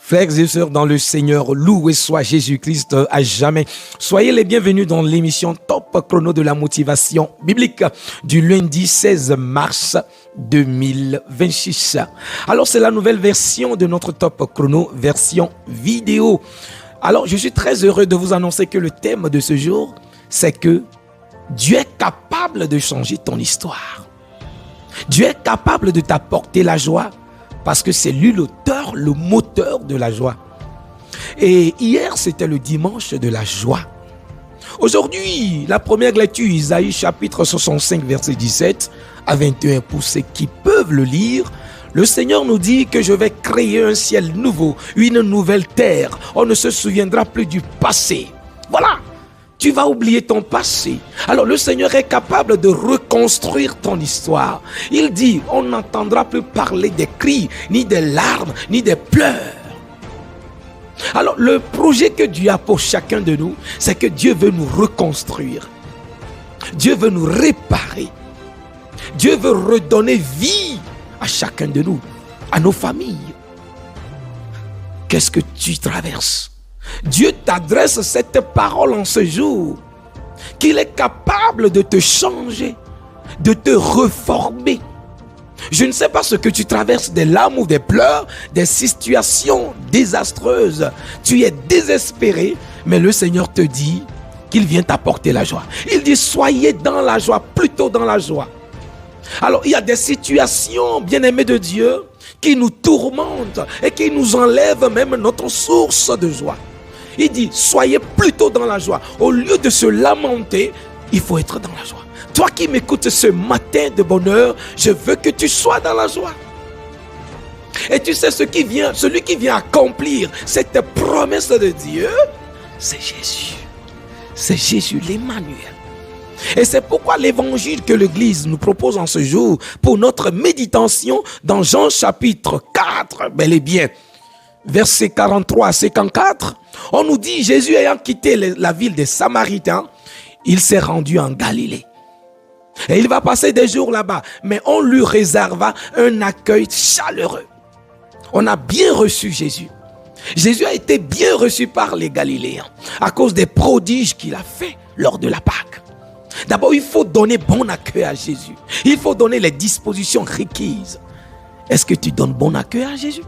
Frères et sœurs dans le Seigneur, loué soit Jésus-Christ à jamais. Soyez les bienvenus dans l'émission Top Chrono de la motivation biblique du lundi 16 mars 2026. Alors c'est la nouvelle version de notre Top Chrono, version vidéo. Alors je suis très heureux de vous annoncer que le thème de ce jour, c'est que Dieu est capable de changer ton histoire. Dieu est capable de t'apporter la joie parce que c'est lui l'auteur, le moteur de la joie. Et hier, c'était le dimanche de la joie. Aujourd'hui, la première lecture, Isaïe chapitre 65, verset 17 à 21. Pour ceux qui peuvent le lire, le Seigneur nous dit que je vais créer un ciel nouveau, une nouvelle terre. On ne se souviendra plus du passé. Voilà. Tu vas oublier ton passé. Alors le Seigneur est capable de reconstruire ton histoire. Il dit, on n'entendra plus parler des cris, ni des larmes, ni des pleurs. Alors le projet que Dieu a pour chacun de nous, c'est que Dieu veut nous reconstruire. Dieu veut nous réparer. Dieu veut redonner vie à chacun de nous, à nos familles. Qu'est-ce que tu traverses? Dieu t'adresse cette parole en ce jour, qu'il est capable de te changer, de te reformer. Je ne sais pas ce que tu traverses, des larmes ou des pleurs, des situations désastreuses. Tu es désespéré, mais le Seigneur te dit qu'il vient t'apporter la joie. Il dit, soyez dans la joie, plutôt dans la joie. Alors, il y a des situations, bien-aimés de Dieu, qui nous tourmentent et qui nous enlèvent même notre source de joie. Il dit, soyez plutôt dans la joie. Au lieu de se lamenter, il faut être dans la joie. Toi qui m'écoutes ce matin de bonne heure, je veux que tu sois dans la joie. Et tu sais celui qui vient accomplir cette promesse de Dieu, c'est Jésus. C'est Jésus, l'Emmanuel. Et c'est pourquoi l'évangile que l'Église nous propose en ce jour pour notre méditation dans Jean chapitre 4, bel et bien, versets 43 à 54, on nous dit, Jésus ayant quitté la ville des Samaritains, il s'est rendu en Galilée. Et il va passer des jours là-bas, mais on lui réserva un accueil chaleureux. On a bien reçu Jésus. Jésus a été bien reçu par les Galiléens à cause des prodiges qu'il a fait lors de la Pâque. D'abord, il faut donner bon accueil à Jésus. Il faut donner les dispositions requises. Est-ce que tu donnes bon accueil à Jésus?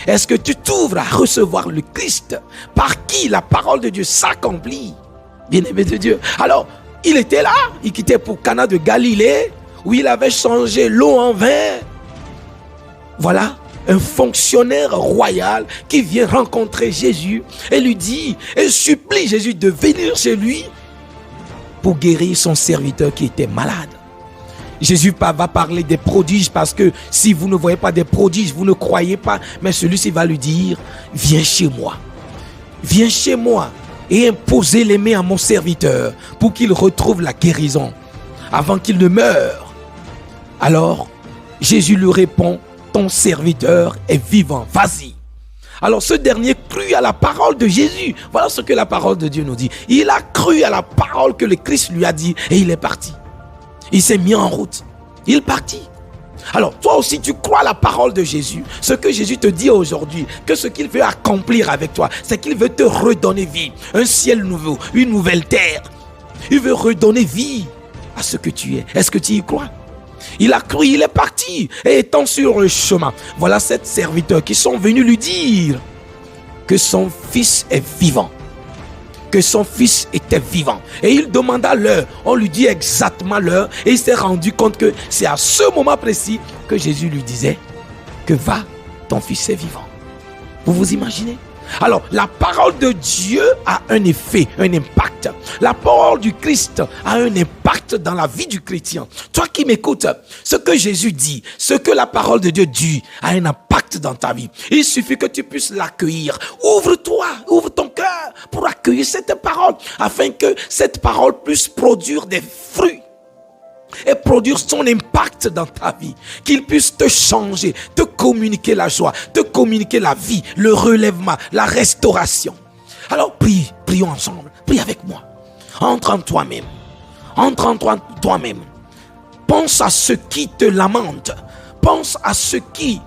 Est-ce que tu t'ouvres à recevoir le Christ par qui la parole de Dieu s'accomplit? Bien-aimé de Dieu. Alors, il était là, il quittait pour Cana de Galilée, où il avait changé l'eau en vin. Voilà, un fonctionnaire royal qui vient rencontrer Jésus et lui dit, et supplie Jésus de venir chez lui pour guérir son serviteur qui était malade. Jésus va parler des prodiges parce que si vous ne voyez pas des prodiges, vous ne croyez pas. Mais celui-ci va lui dire, viens chez moi. Viens chez moi et imposez les mains à mon serviteur pour qu'il retrouve la guérison avant qu'il ne meure. Alors, Jésus lui répond, ton serviteur est vivant, vas-y. Alors ce dernier crut à la parole de Jésus. Voilà ce que la parole de Dieu nous dit. Il a cru à la parole que le Christ lui a dit et il est parti. Il s'est mis en route. Il partit. Alors toi aussi tu crois à la parole de Jésus. Ce que Jésus te dit aujourd'hui, que ce qu'il veut accomplir avec toi, c'est qu'il veut te redonner vie. Un ciel nouveau, une nouvelle terre. Il veut redonner vie à ce que tu es. Est-ce que tu y crois? Il a cru, il est parti. Et étant sur le chemin, voilà sept serviteurs qui sont venus lui dire que son fils est vivant. Que son fils était vivant. Et il demanda l'heure. On lui dit exactement l'heure. Et il s'est rendu compte que c'est à ce moment précis que Jésus lui disait que va, ton fils est vivant. Vous vous imaginez? Alors, la parole de Dieu a un effet, un impact. La parole du Christ a un impact dans la vie du chrétien. Toi qui m'écoutes, ce que Jésus dit, ce que la parole de Dieu dit, a un impact dans ta vie. Il suffit que tu puisses l'accueillir. Ouvre-toi, ouvre ton cœur pour accueillir cette parole, afin que cette parole puisse produire des fruits et produire son impact dans ta vie, qu'il puisse te changer, te communiquer la joie, te communiquer la vie, le relèvement, la restauration. Alors prions ensemble, prie avec moi. Entre en toi-même, entre en toi-même. Pense à ce qui te lamente, pense à ce qui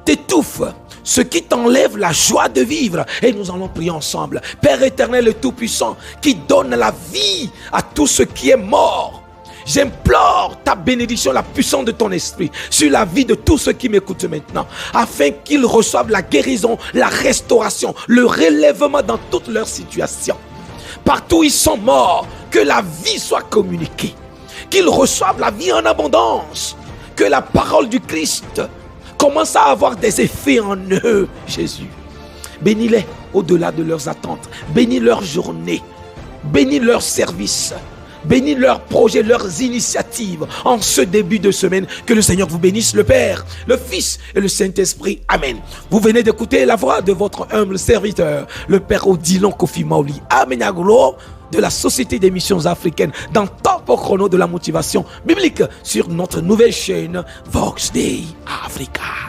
t'étouffe, ce qui t'enlève la joie de vivre. Et nous allons prier ensemble. Père éternel et tout-puissant, qui donne la vie à tout ce qui est mort, j'implore ta bénédiction, la puissance de ton esprit sur la vie de tous ceux qui m'écoutent maintenant, afin qu'ils reçoivent la guérison, la restauration, le relèvement dans toutes leurs situations. Partout où ils sont morts, que la vie soit communiquée, qu'ils reçoivent la vie en abondance, que la parole du Christ commence à avoir des effets en eux, Jésus. Bénis-les au-delà de leurs attentes, bénis leur journée, bénis leur service, bénis leurs projets, leurs initiatives en ce début de semaine. Que le Seigneur vous bénisse, le Père, le Fils et le Saint-Esprit. Amen. Vous venez d'écouter la voix de votre humble serviteur, le Père Odilon Kofi Maoli. Amen à gloire de la Société des Missions Africaines dans Tempo Chrono de la motivation biblique sur notre nouvelle chaîne Vox Day Africa.